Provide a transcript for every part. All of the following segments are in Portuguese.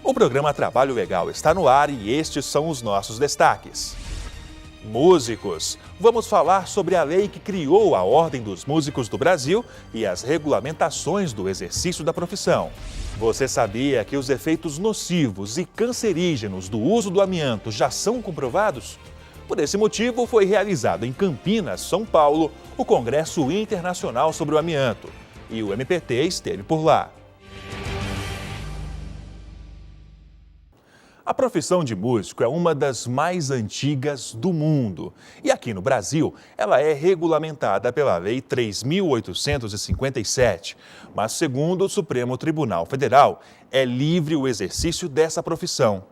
O programa Trabalho Legal está no ar e estes são os nossos destaques. Músicos. Vamos falar sobre a lei que criou a Ordem dos Músicos do Brasil e as regulamentações do exercício da profissão. Você sabia que os efeitos nocivos e cancerígenos do uso do amianto já são comprovados? Por esse motivo, foi realizado em Campinas, São Paulo, o Congresso Internacional sobre o Amianto. E o MPT esteve por lá. A profissão de músico é uma das mais antigas do mundo. E aqui no Brasil, ela é regulamentada pela Lei 3.857. Mas, segundo o Supremo Tribunal Federal, é livre o exercício dessa profissão,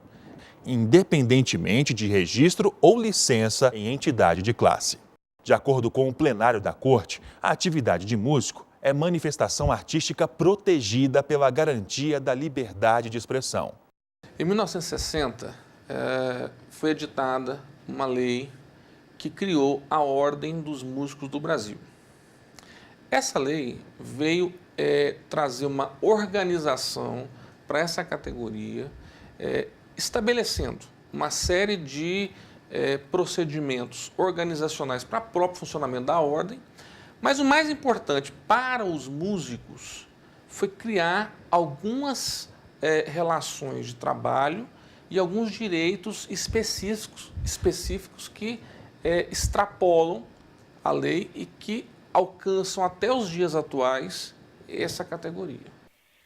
independentemente de registro ou licença em entidade de classe. De acordo com o plenário da Corte, a atividade de músico é manifestação artística protegida pela garantia da liberdade de expressão. Em 1960, foi editada uma lei que criou a Ordem dos Músicos do Brasil. Essa lei veio trazer uma organização para essa categoria, estabelecendo uma série de procedimentos organizacionais para o próprio funcionamento da ordem, mas o mais importante para os músicos foi criar algumas relações de trabalho e alguns direitos específicos que extrapolam a lei e que alcançam até os dias atuais essa categoria.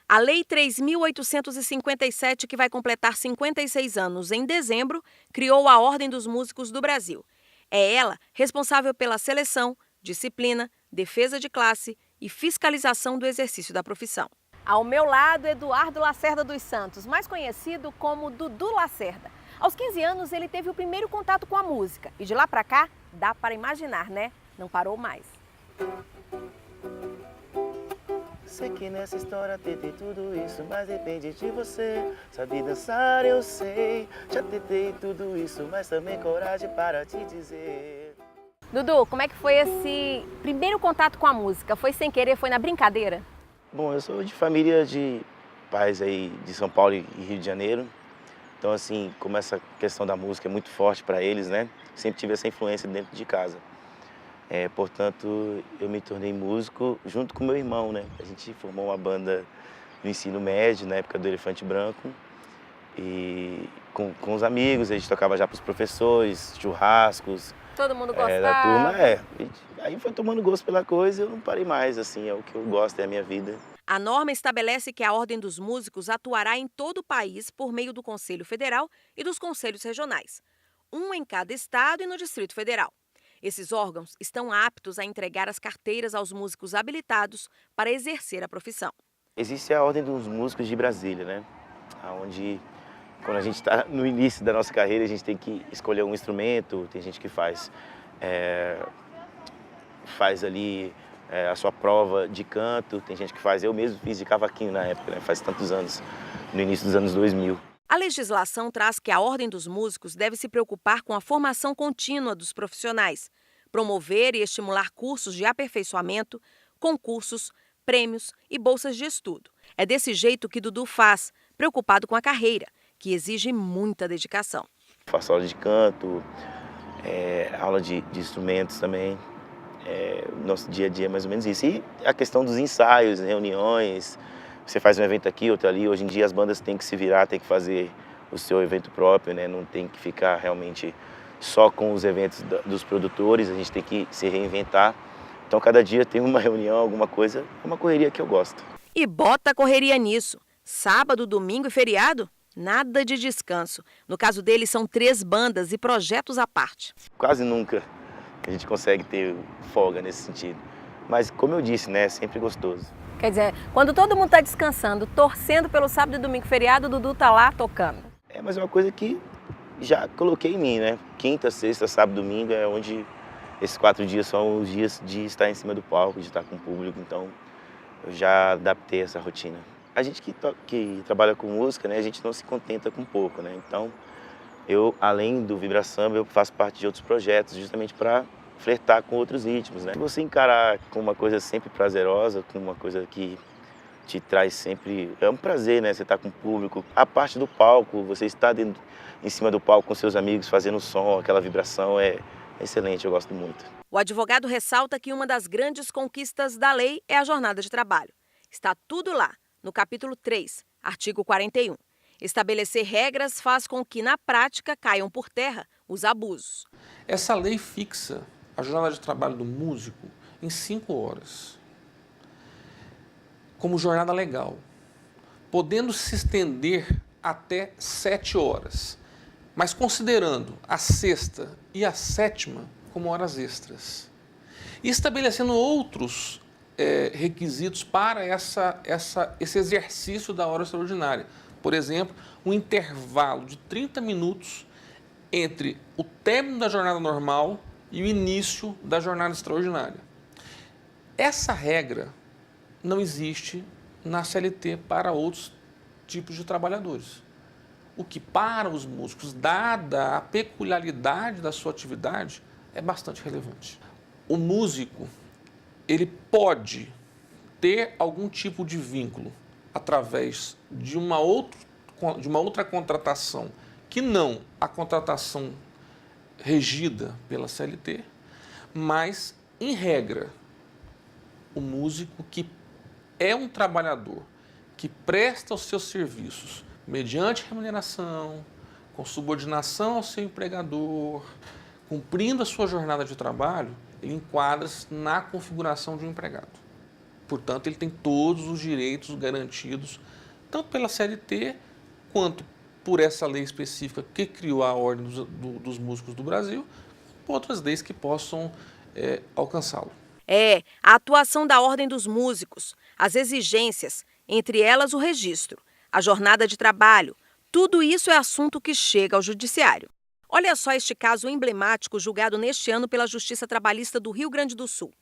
A Lei 3.857, que vai completar 56 anos em dezembro, criou a Ordem dos Músicos do Brasil. É ela responsável pela seleção, disciplina, defesa de classe e fiscalização do exercício da profissão. Ao meu lado, Eduardo Lacerda dos Santos, mais conhecido como Dudu Lacerda. Aos 15 anos, ele teve o primeiro contato com a música e de lá pra cá, dá para imaginar, né? Não parou mais. Sei que nessa história tentei tudo isso, mas depende de você. Sabe dançar, eu sei. Já tentei tudo isso, mas também coragem para te dizer. Dudu, como é que foi esse primeiro contato com a música? Foi sem querer, foi na brincadeira? Bom, eu sou de família de pais aí de São Paulo e Rio de Janeiro. Então, assim, como essa questão da música é muito forte para eles, né? Sempre tive essa influência dentro de casa. Portanto, eu me tornei músico junto com meu irmão, né? A gente formou uma banda no ensino médio, na época do Elefante Branco. E com os amigos, a gente tocava já para os professores, churrascos. Todo mundo gostava? Da turma, Aí foi tomando gosto pela coisa e eu não parei mais, assim, é o que eu gosto, é a minha vida. A norma estabelece que a Ordem dos Músicos atuará em todo o país por meio do Conselho Federal e dos Conselhos Regionais, um em cada estado e no Distrito Federal. Esses órgãos estão aptos a entregar as carteiras aos músicos habilitados para exercer a profissão. Existe a Ordem dos Músicos de Brasília, né? Onde, quando a gente está no início da nossa carreira, a gente tem que escolher um instrumento, tem gente que faz ali a sua prova de canto, tem gente que faz, eu mesmo fiz de cavaquinho na época, né? Faz tantos anos, no início dos anos 2000. A legislação traz que a Ordem dos Músicos deve se preocupar com a formação contínua dos profissionais, promover e estimular cursos de aperfeiçoamento, concursos, prêmios e bolsas de estudo. É desse jeito que Dudu faz, preocupado com a carreira, que exige muita dedicação. Faço aula de canto, aula de instrumentos também. Nosso dia a dia é mais ou menos isso. E a questão dos ensaios, reuniões, você faz um evento aqui, outro ali. Hoje em dia as bandas têm que se virar, têm que fazer o seu evento próprio, né? Não tem que ficar realmente só com os eventos dos produtores, a gente tem que se reinventar. Então cada dia tem uma reunião, alguma coisa, é uma correria que eu gosto. E bota a correria nisso. Sábado, domingo e feriado, nada de descanso. No caso dele, são 3 bandas e projetos à parte. Quase nunca a gente consegue ter folga nesse sentido. Mas como eu disse, né, é sempre gostoso. Quer dizer, quando todo mundo está descansando, torcendo pelo sábado e domingo feriado, o Dudu tá lá tocando. Mas é uma coisa que já coloquei em mim, né? Quinta, sexta, sábado, domingo é onde esses 4 dias são os dias de estar em cima do palco, de estar com o público. Então eu já adaptei essa rotina. A gente que trabalha com música, né, a gente não se contenta com pouco, né? Então eu, além do Vibra Samba, eu faço parte de outros projetos justamente para flertar com outros ritmos, né? Você encarar com uma coisa sempre prazerosa, com uma coisa que te traz sempre... É um prazer, né? Você estar com o público. A parte do palco, você está em cima do palco com seus amigos, fazendo som, aquela vibração é excelente, eu gosto muito. O advogado ressalta que uma das grandes conquistas da lei é a jornada de trabalho. Está tudo lá, no capítulo 3, artigo 41. Estabelecer regras faz com que, na prática, caiam por terra os abusos. Essa lei fixa a jornada de trabalho do músico em 5 horas, como jornada legal, podendo se estender até 7 horas, mas considerando a sexta e a sétima como horas extras. E estabelecendo outros requisitos para esse exercício da hora extraordinária. Por exemplo, um intervalo de 30 minutos entre o término da jornada normal e o início da jornada extraordinária. Essa regra não existe na CLT para outros tipos de trabalhadores. O que para os músicos, dada a peculiaridade da sua atividade, é bastante relevante. O músico, ele pode ter algum tipo de vínculo através de uma outra contratação que não a contratação regida pela CLT, mas, em regra, o músico que é um trabalhador que presta os seus serviços mediante remuneração, com subordinação ao seu empregador, cumprindo a sua jornada de trabalho, ele enquadra-se na configuração de um empregado. Portanto, ele tem todos os direitos garantidos, tanto pela CLT, quanto por essa lei específica que criou a Ordem dos Músicos do Brasil, por outras leis que possam alcançá-lo. A atuação da Ordem dos Músicos, as exigências, entre elas o registro, a jornada de trabalho, tudo isso é assunto que chega ao Judiciário. Olha só este caso emblemático julgado neste ano pela Justiça Trabalhista do Rio Grande do Sul.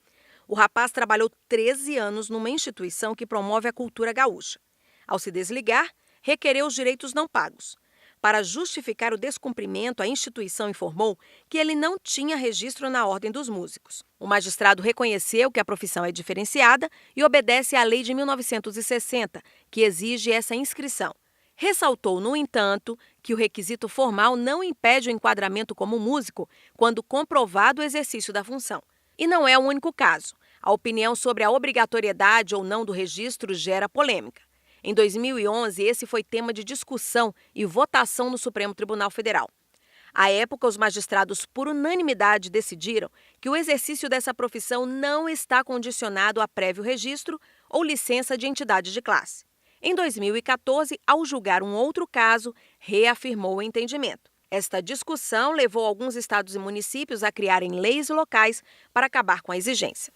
O rapaz trabalhou 13 anos numa instituição que promove a cultura gaúcha. Ao se desligar, requereu os direitos não pagos. Para justificar o descumprimento, a instituição informou que ele não tinha registro na Ordem dos Músicos. O magistrado reconheceu que a profissão é diferenciada e obedece à Lei de 1960, que exige essa inscrição. Ressaltou, no entanto, que o requisito formal não impede o enquadramento como músico quando comprovado o exercício da função. E não é o único caso. A opinião sobre a obrigatoriedade ou não do registro gera polêmica. Em 2011, esse foi tema de discussão e votação no Supremo Tribunal Federal. À época, os magistrados, por unanimidade, decidiram que o exercício dessa profissão não está condicionado a prévio registro ou licença de entidade de classe. Em 2014, ao julgar um outro caso, reafirmou o entendimento. Esta discussão levou alguns estados e municípios a criarem leis locais para acabar com a exigência.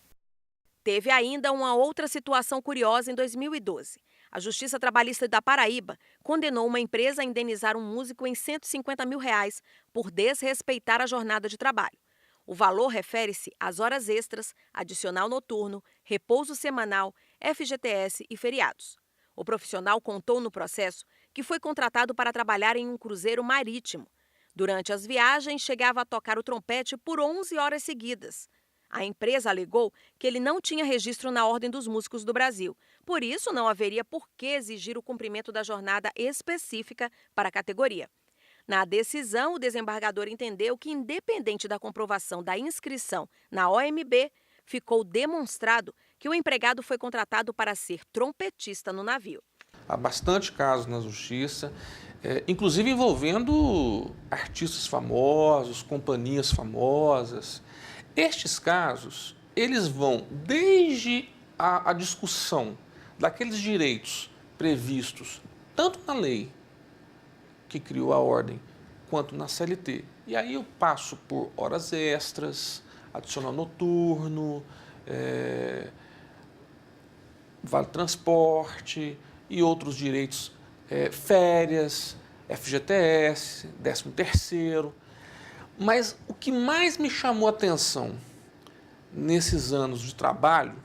Teve ainda uma outra situação curiosa em 2012. A Justiça Trabalhista da Paraíba condenou uma empresa a indenizar um músico em R$150 mil por desrespeitar a jornada de trabalho. O valor refere-se às horas extras, adicional noturno, repouso semanal, FGTS e feriados. O profissional contou no processo que foi contratado para trabalhar em um cruzeiro marítimo. Durante as viagens, chegava a tocar o trompete por 11 horas seguidas. A empresa alegou que ele não tinha registro na Ordem dos Músicos do Brasil. Por isso, não haveria por que exigir o cumprimento da jornada específica para a categoria. Na decisão, o desembargador entendeu que, independente da comprovação da inscrição na OMB, ficou demonstrado que o empregado foi contratado para ser trompetista no navio. Há bastante casos na Justiça, inclusive envolvendo artistas famosos, companhias famosas. Estes casos, eles vão desde a discussão daqueles direitos previstos tanto na lei que criou a ordem, quanto na CLT. E aí eu passo por horas extras, adicional noturno, vale transporte e outros direitos, férias, FGTS, 13º. Mas o que mais me chamou a atenção nesses anos de trabalho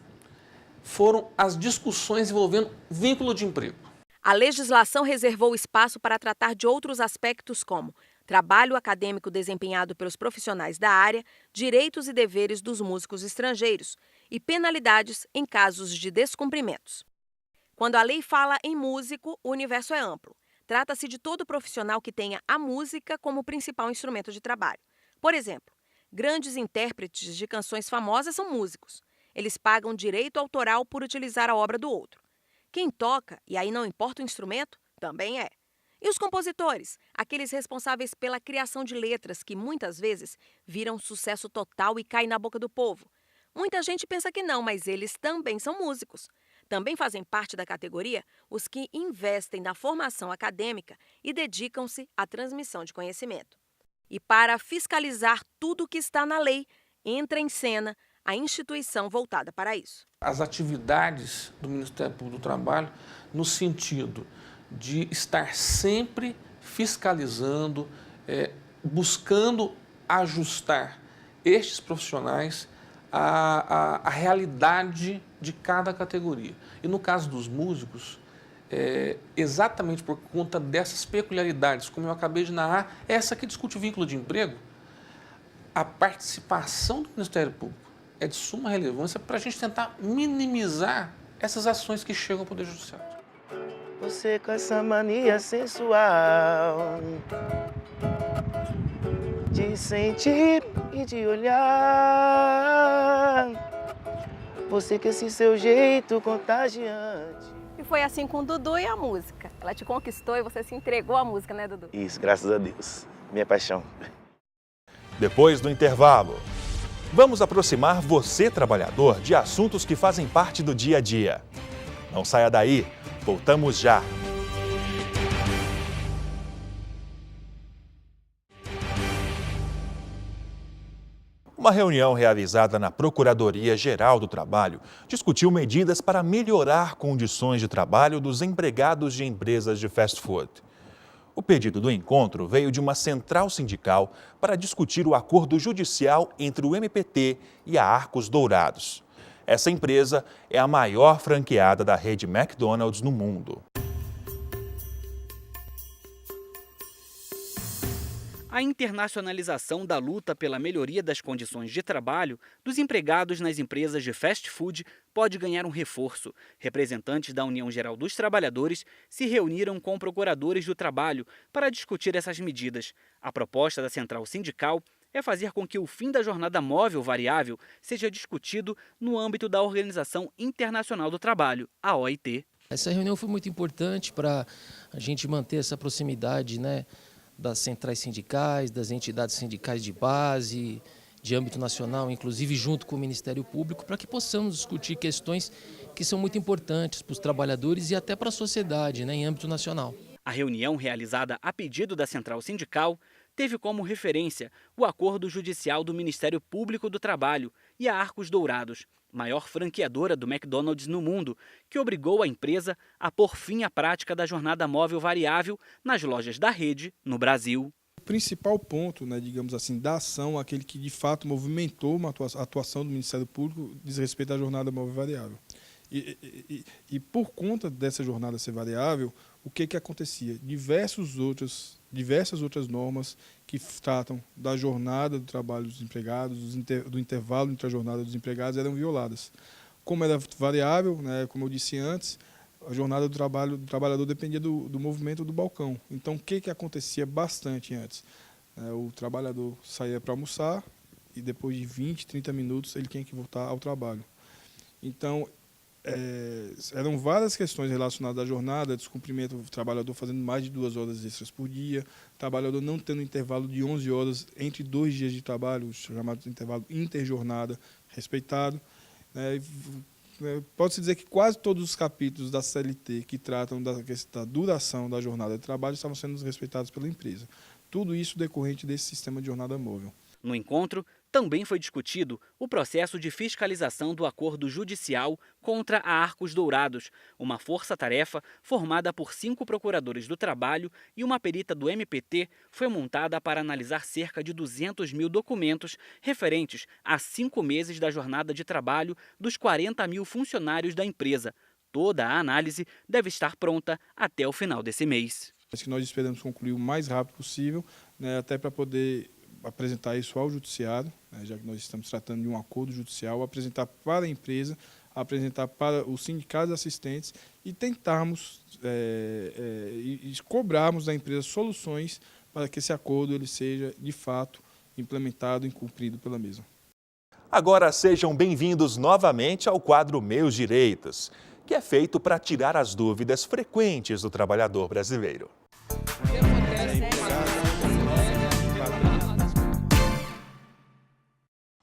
foram as discussões envolvendo vínculo de emprego. A legislação reservou espaço para tratar de outros aspectos como trabalho acadêmico desempenhado pelos profissionais da área, direitos e deveres dos músicos estrangeiros e penalidades em casos de descumprimentos. Quando a lei fala em músico, o universo é amplo. Trata-se de todo profissional que tenha a música como principal instrumento de trabalho. Por exemplo, grandes intérpretes de canções famosas são músicos. Eles pagam direito autoral por utilizar a obra do outro. Quem toca, e aí não importa o instrumento, também é. E os compositores, aqueles responsáveis pela criação de letras que muitas vezes viram sucesso total e caem na boca do povo. Muita gente pensa que não, mas eles também são músicos. Também fazem parte da categoria os que investem na formação acadêmica e dedicam-se à transmissão de conhecimento. E para fiscalizar tudo o que está na lei, entra em cena a instituição voltada para isso. As atividades do Ministério Público do Trabalho no sentido de estar sempre fiscalizando, buscando ajustar estes profissionais à realidade de cada categoria. E no caso dos músicos, exatamente por conta dessas peculiaridades, como eu acabei de narrar, essa que discute o vínculo de emprego, a participação do Ministério Público é de suma relevância para a gente tentar minimizar essas ações que chegam ao Poder Judiciário. Você com essa mania sensual de sentir e de olhar, você com esse seu jeito contagiante. E foi assim com o Dudu e a música. Ela te conquistou e você se entregou à música, né, Dudu? Isso, graças a Deus. Minha paixão. Depois do intervalo, vamos aproximar você, trabalhador, de assuntos que fazem parte do dia a dia. Não saia daí, voltamos já. Uma reunião realizada na Procuradoria-Geral do Trabalho discutiu medidas para melhorar condições de trabalho dos empregados de empresas de fast food. O pedido do encontro veio de uma central sindical para discutir o acordo judicial entre o MPT e a Arcos Dourados. Essa empresa é a maior franqueada da rede McDonald's no mundo. A internacionalização da luta pela melhoria das condições de trabalho dos empregados nas empresas de fast food pode ganhar um reforço. Representantes da União Geral dos Trabalhadores se reuniram com procuradores do trabalho para discutir essas medidas. A proposta da central sindical é fazer com que o fim da jornada móvel variável seja discutido no âmbito da Organização Internacional do Trabalho, a OIT. Essa reunião foi muito importante para a gente manter essa proximidade, das centrais sindicais, das entidades sindicais de base, de âmbito nacional, inclusive junto com o Ministério Público, para que possamos discutir questões que são muito importantes para os trabalhadores e até para a sociedade, em âmbito nacional. A reunião, realizada a pedido da central sindical, teve como referência o acordo judicial do Ministério Público do Trabalho e a Arcos Dourados, maior franqueadora do McDonald's no mundo, que obrigou a empresa a pôr fim à prática da jornada móvel variável nas lojas da rede no Brasil. O principal ponto, digamos assim, da ação, aquele que de fato movimentou a atuação do Ministério Público, diz respeito à jornada móvel variável. E por conta dessa jornada ser variável, o que acontecia? Diversas outras normas que tratam da jornada do trabalho dos empregados, do intervalo entre a jornada dos empregados, eram violadas. Como era variável, como eu disse antes, a jornada do trabalhador dependia do movimento do balcão. Então, o que acontecia bastante antes? O trabalhador saía para almoçar e depois de 20, 30 minutos ele tinha que voltar ao trabalho. Então, eram várias questões relacionadas à jornada, descumprimento do trabalhador fazendo mais de 2 horas extras por dia, trabalhador não tendo intervalo de 11 horas entre 2 dias de trabalho, chamado intervalo interjornada, respeitado. Pode-se dizer que quase todos os capítulos da CLT que tratam da duração da jornada de trabalho estavam sendo respeitados pela empresa. Tudo isso decorrente desse sistema de jornada móvel. No encontro, também foi discutido o processo de fiscalização do acordo judicial contra a Arcos Dourados, uma força-tarefa formada por 5 procuradores do trabalho e uma perita do MPT foi montada para analisar cerca de 200 mil documentos referentes a 5 meses da jornada de trabalho dos 40 mil funcionários da empresa. Toda a análise deve estar pronta até o final desse mês. Mas que nós esperamos concluir o mais rápido possível, até para poder apresentar isso ao judiciário, já que nós estamos tratando de um acordo judicial, apresentar para a empresa apresentar para os sindicatos assistentes e tentarmos e cobrarmos da empresa soluções para que esse acordo ele seja, de fato, implementado e cumprido pela mesma. Agora sejam bem-vindos novamente ao quadro Meus Direitos, que é feito para tirar as dúvidas frequentes do trabalhador brasileiro.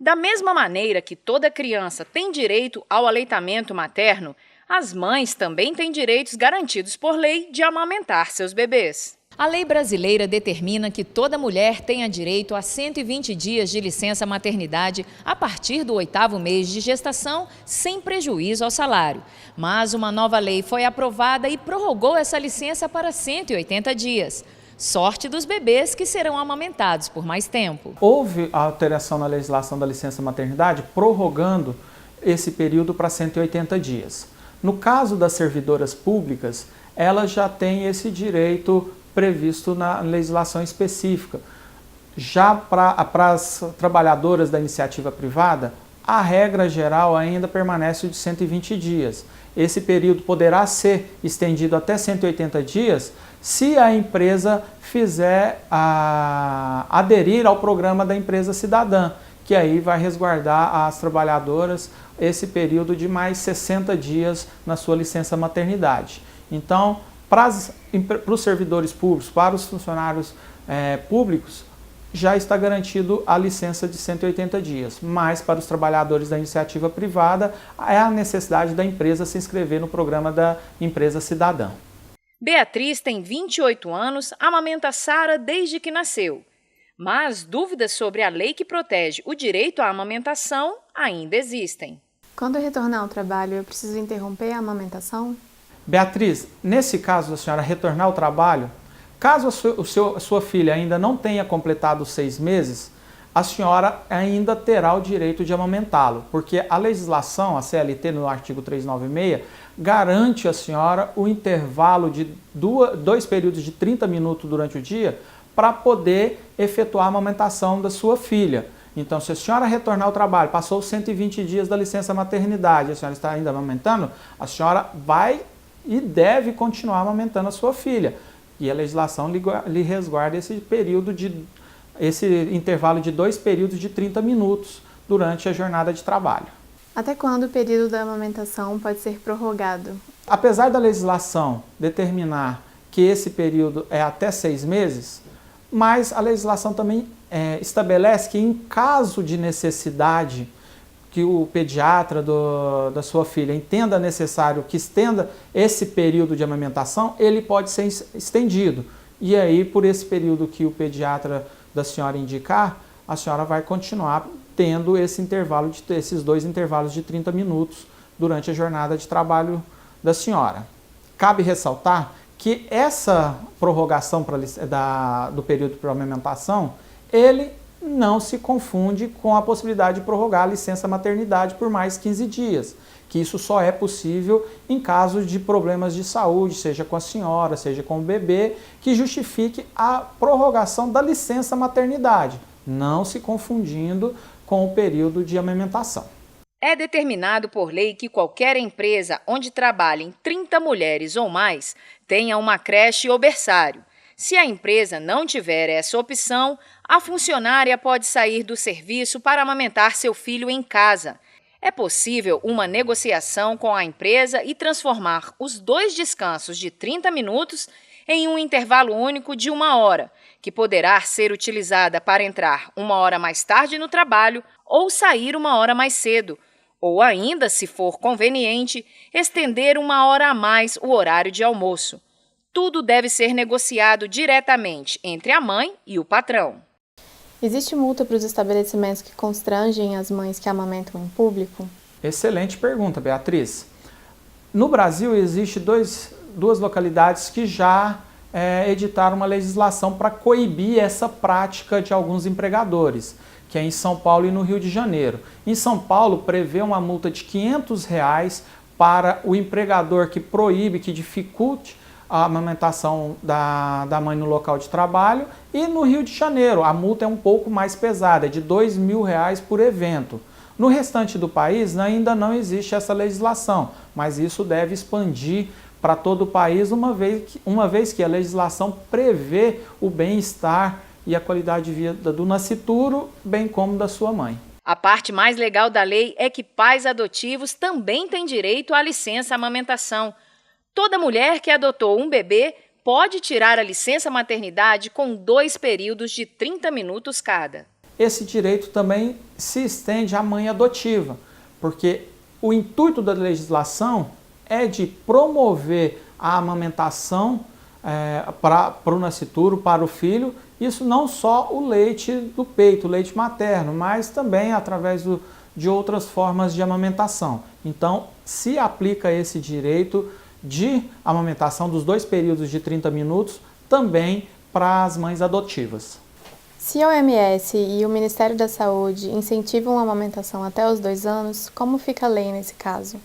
Da mesma maneira que toda criança tem direito ao aleitamento materno, as mães também têm direitos garantidos por lei de amamentar seus bebês. A lei brasileira determina que toda mulher tenha direito a 120 dias de licença maternidade a partir do 8º mês de gestação, sem prejuízo ao salário. Mas uma nova lei foi aprovada e prorrogou essa licença para 180 dias. Sorte dos bebês que serão amamentados por mais tempo. Houve a alteração na legislação da licença maternidade, prorrogando esse período para 180 dias. No caso das servidoras públicas, elas já têm esse direito previsto na legislação específica. Já para as trabalhadoras da iniciativa privada, a regra geral ainda permanece de 120 dias. Esse período poderá ser estendido até 180 dias se a empresa fizer aderir ao programa da empresa cidadã, que aí vai resguardar as trabalhadoras esse período de mais 60 dias na sua licença maternidade. Então, para os servidores públicos, para os funcionários públicos, já está garantido a licença de 180 dias. Mas para os trabalhadores da iniciativa privada, é a necessidade da empresa se inscrever no programa da empresa cidadã. Beatriz tem 28 anos, amamenta Sara desde que nasceu. Mas dúvidas sobre a lei que protege o direito à amamentação ainda existem. Quando eu retornar ao trabalho, eu preciso interromper a amamentação? Beatriz, nesse caso da senhora retornar ao trabalho, caso a sua filha ainda não tenha completado os 6 meses, a senhora ainda terá o direito de amamentá-lo, porque a legislação, a CLT, no artigo 396, garante à senhora o intervalo de 2 períodos de 30 minutos durante o dia para poder efetuar a amamentação da sua filha. Então, se a senhora retornar ao trabalho, passou os 120 dias da licença maternidade, a senhora está ainda amamentando, a senhora vai e deve continuar amamentando a sua filha. E a legislação lhe resguarda esse intervalo de 2 períodos de 30 minutos durante a jornada de trabalho. Até quando o período da amamentação pode ser prorrogado? Apesar da legislação determinar que esse período é até 6 meses, mas a legislação também estabelece que em caso de necessidade que o pediatra da sua filha entenda necessário que estenda esse período de amamentação, ele pode ser estendido. E aí, por esse período que o pediatra da senhora indicar, a senhora vai continuar tendo esses 2 intervalos de 30 minutos durante a jornada de trabalho da senhora. Cabe ressaltar que essa prorrogação do período para amamentação, ele não se confunde com a possibilidade de prorrogar a licença maternidade por mais 15 dias, que isso só é possível em caso de problemas de saúde, seja com a senhora, seja com o bebê, que justifique a prorrogação da licença maternidade, não se confundindo com o período de amamentação. É determinado por lei que qualquer empresa onde trabalhem 30 mulheres ou mais tenha uma creche ou berçário. Se a empresa não tiver essa opção, a funcionária pode sair do serviço para amamentar seu filho em casa. É possível uma negociação com a empresa e transformar os 2 descansos de 30 minutos em um intervalo único de 1 hora, que poderá ser utilizada para entrar 1 hora mais tarde no trabalho ou sair 1 hora mais cedo, ou ainda, se for conveniente, estender 1 hora a mais o horário de almoço. Tudo deve ser negociado diretamente entre a mãe e o patrão. Existe multa para os estabelecimentos que constrangem as mães que amamentam em público? Excelente pergunta, Beatriz. No Brasil, existe duas localidades que já editaram uma legislação para coibir essa prática de alguns empregadores, que é em São Paulo e no Rio de Janeiro. Em São Paulo, prevê uma multa de R$ 500 para o empregador que proíbe, que dificulte a amamentação da mãe no local de trabalho, e no Rio de Janeiro a multa é um pouco mais pesada, é de R$ 2.000 por evento. No restante do país ainda não existe essa legislação, mas isso deve expandir para todo o país, uma vez que a legislação prevê o bem-estar e a qualidade de vida do nascituro, bem como da sua mãe. A parte mais legal da lei é que pais adotivos também têm direito à licença amamentação. Toda mulher que adotou um bebê pode tirar a licença maternidade com 2 períodos de 30 minutos cada. Esse direito também se estende à mãe adotiva, porque o intuito da legislação é de promover a amamentação para o nascituro, para o filho, isso não só o leite do peito, o leite materno, mas também através de outras formas de amamentação. Então, se aplica esse direito de amamentação dos 2 períodos de 30 minutos também para as mães adotivas. Se a OMS e o Ministério da Saúde incentivam a amamentação até os 2 anos, como fica a lei nesse caso?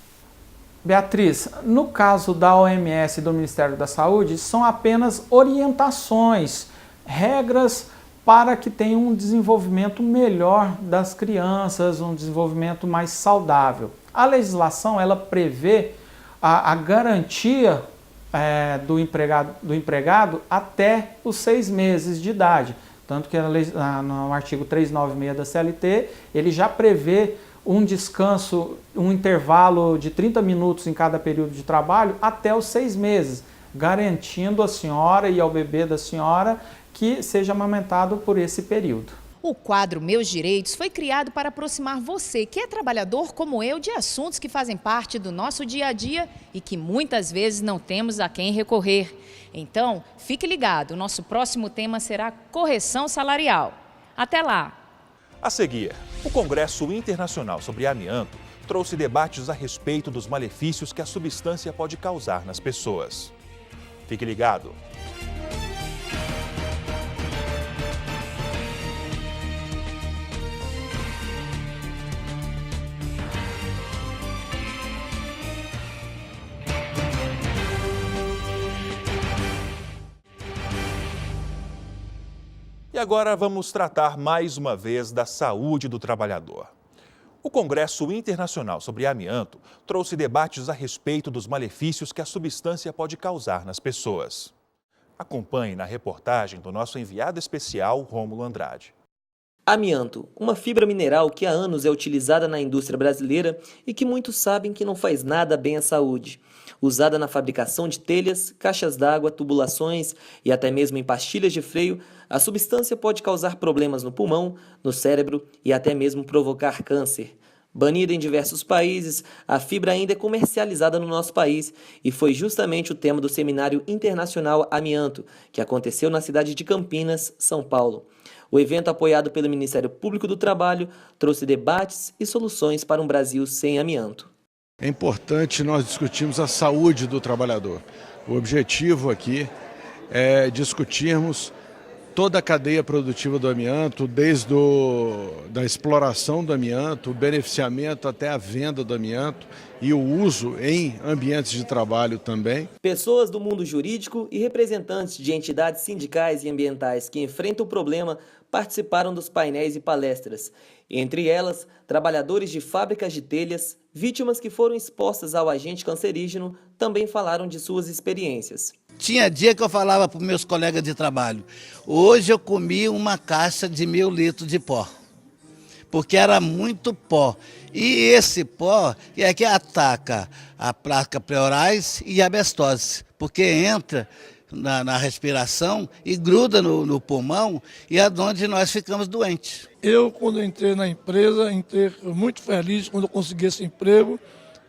Beatriz, no caso da OMS e do Ministério da Saúde, são apenas orientações, regras para que tenha um desenvolvimento melhor das crianças, um desenvolvimento mais saudável. A legislação ela prevê a garantia do empregado até os 6 meses de idade. Tanto que no artigo 396 da CLT, ele já prevê um descanso, um intervalo de 30 minutos em cada período de trabalho até os 6 meses, garantindo à senhora e ao bebê da senhora que seja amamentado por esse período. O quadro Meus Direitos foi criado para aproximar você, que é trabalhador como eu, de assuntos que fazem parte do nosso dia a dia e que muitas vezes não temos a quem recorrer. Então, fique ligado, o nosso próximo tema será correção salarial. Até lá! A seguir, o Congresso Internacional sobre Amianto trouxe debates a respeito dos malefícios que a substância pode causar nas pessoas. Fique ligado! E agora vamos tratar mais uma vez da saúde do trabalhador. O Congresso Internacional sobre Amianto trouxe debates a respeito dos malefícios que a substância pode causar nas pessoas. Acompanhe na reportagem do nosso enviado especial, Rômulo Andrade. Amianto, uma fibra mineral que há anos é utilizada na indústria brasileira e que muitos sabem que não faz nada bem à saúde. Usada na fabricação de telhas, caixas d'água, tubulações e até mesmo em pastilhas de freio, a substância pode causar problemas no pulmão, no cérebro e até mesmo provocar câncer. Banida em diversos países, a fibra ainda é comercializada no nosso país e foi justamente o tema do Seminário Internacional Amianto, que aconteceu na cidade de Campinas, São Paulo. O evento, apoiado pelo Ministério Público do Trabalho, trouxe debates e soluções para um Brasil sem amianto. É importante nós discutirmos a saúde do trabalhador. O objetivo aqui é discutirmos toda a cadeia produtiva do amianto, desde da exploração do amianto, o beneficiamento até a venda do amianto e o uso em ambientes de trabalho também. Pessoas do mundo jurídico e representantes de entidades sindicais e ambientais que enfrentam o problema participaram dos painéis e palestras. Entre elas, trabalhadores de fábricas de telhas, vítimas que foram expostas ao agente cancerígeno, também falaram de suas experiências. Tinha dia que eu falava para os meus colegas de trabalho, hoje eu comi uma caixa de 1000 litros de pó, porque era muito pó. E esse pó é que ataca a placa pleurais e a asbestose, porque entra na respiração e gruda no pulmão e é onde nós ficamos doentes. Eu, quando entrei na empresa, entrei muito feliz quando eu consegui esse emprego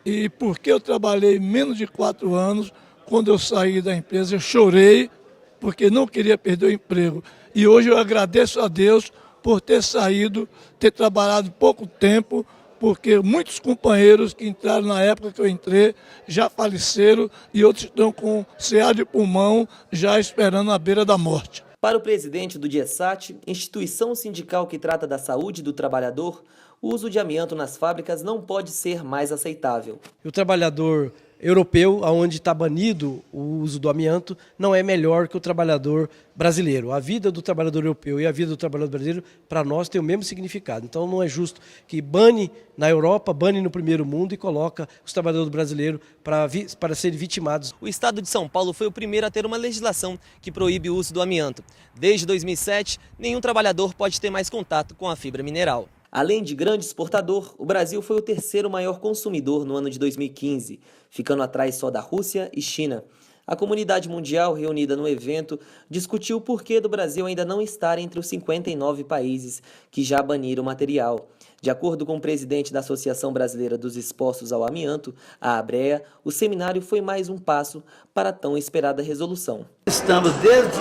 e porque eu trabalhei menos de 4 anos, quando eu saí da empresa, eu chorei porque não queria perder o emprego. E hoje eu agradeço a Deus por ter saído, ter trabalhado pouco tempo, porque muitos companheiros que entraram na época que eu entrei já faleceram e outros estão com CA de pulmão já esperando à beira da morte. Para o presidente do DIESAT, instituição sindical que trata da saúde do trabalhador, o uso de amianto nas fábricas não pode ser mais aceitável. O trabalhador europeu, onde está banido o uso do amianto, não é melhor que o trabalhador brasileiro. A vida do trabalhador europeu e a vida do trabalhador brasileiro, para nós, tem o mesmo significado. Então, não é justo que bane na Europa, bane no primeiro mundo e coloca os trabalhadores brasileiros para serem vitimados. O estado de São Paulo foi o primeiro a ter uma legislação que proíbe o uso do amianto. Desde 2007, nenhum trabalhador pode ter mais contato com a fibra mineral. Além de grande exportador, o Brasil foi o terceiro maior consumidor no ano de 2015, ficando atrás só da Rússia e China. A comunidade mundial reunida no evento discutiu o porquê do Brasil ainda não estar entre os 59 países que já baniram o material. De acordo com o presidente da Associação Brasileira dos Expostos ao Amianto, a ABREA, o seminário foi mais um passo para a tão esperada resolução. Estamos desde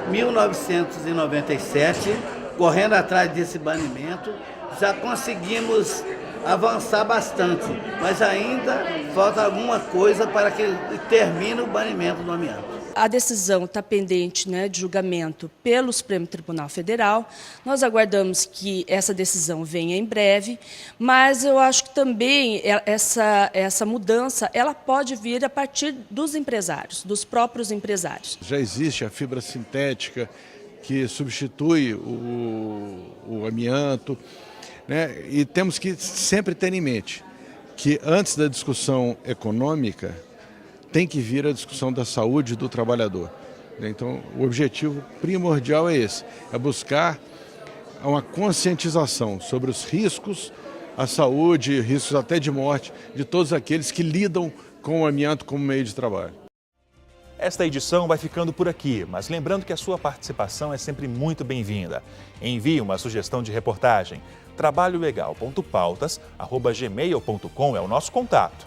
1997 correndo atrás desse banimento. Já conseguimos avançar bastante, mas ainda falta alguma coisa para que termine o banimento do amianto. A decisão está pendente, de julgamento pelo Supremo Tribunal Federal. Nós aguardamos que essa decisão venha em breve, mas eu acho que também essa mudança ela pode vir a partir dos empresários, dos próprios empresários. Já existe a fibra sintética que substitui o amianto. E temos que sempre ter em mente que antes da discussão econômica tem que vir a discussão da saúde do trabalhador. Então, o objetivo primordial é esse, é buscar uma conscientização sobre os riscos à saúde, riscos até de morte, de todos aqueles que lidam com o amianto como meio de trabalho. Esta edição vai ficando por aqui, mas lembrando que a sua participação é sempre muito bem-vinda. Envie uma sugestão de reportagem. trabalholegal.pautas@gmail.com é o nosso contato.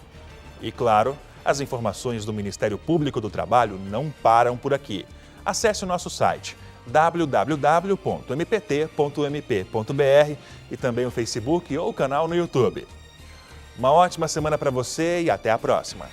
E claro, as informações do Ministério Público do Trabalho não param por aqui. Acesse o nosso site www.mpt.mp.br e também o Facebook ou o canal no YouTube. Uma ótima semana para você e até a próxima!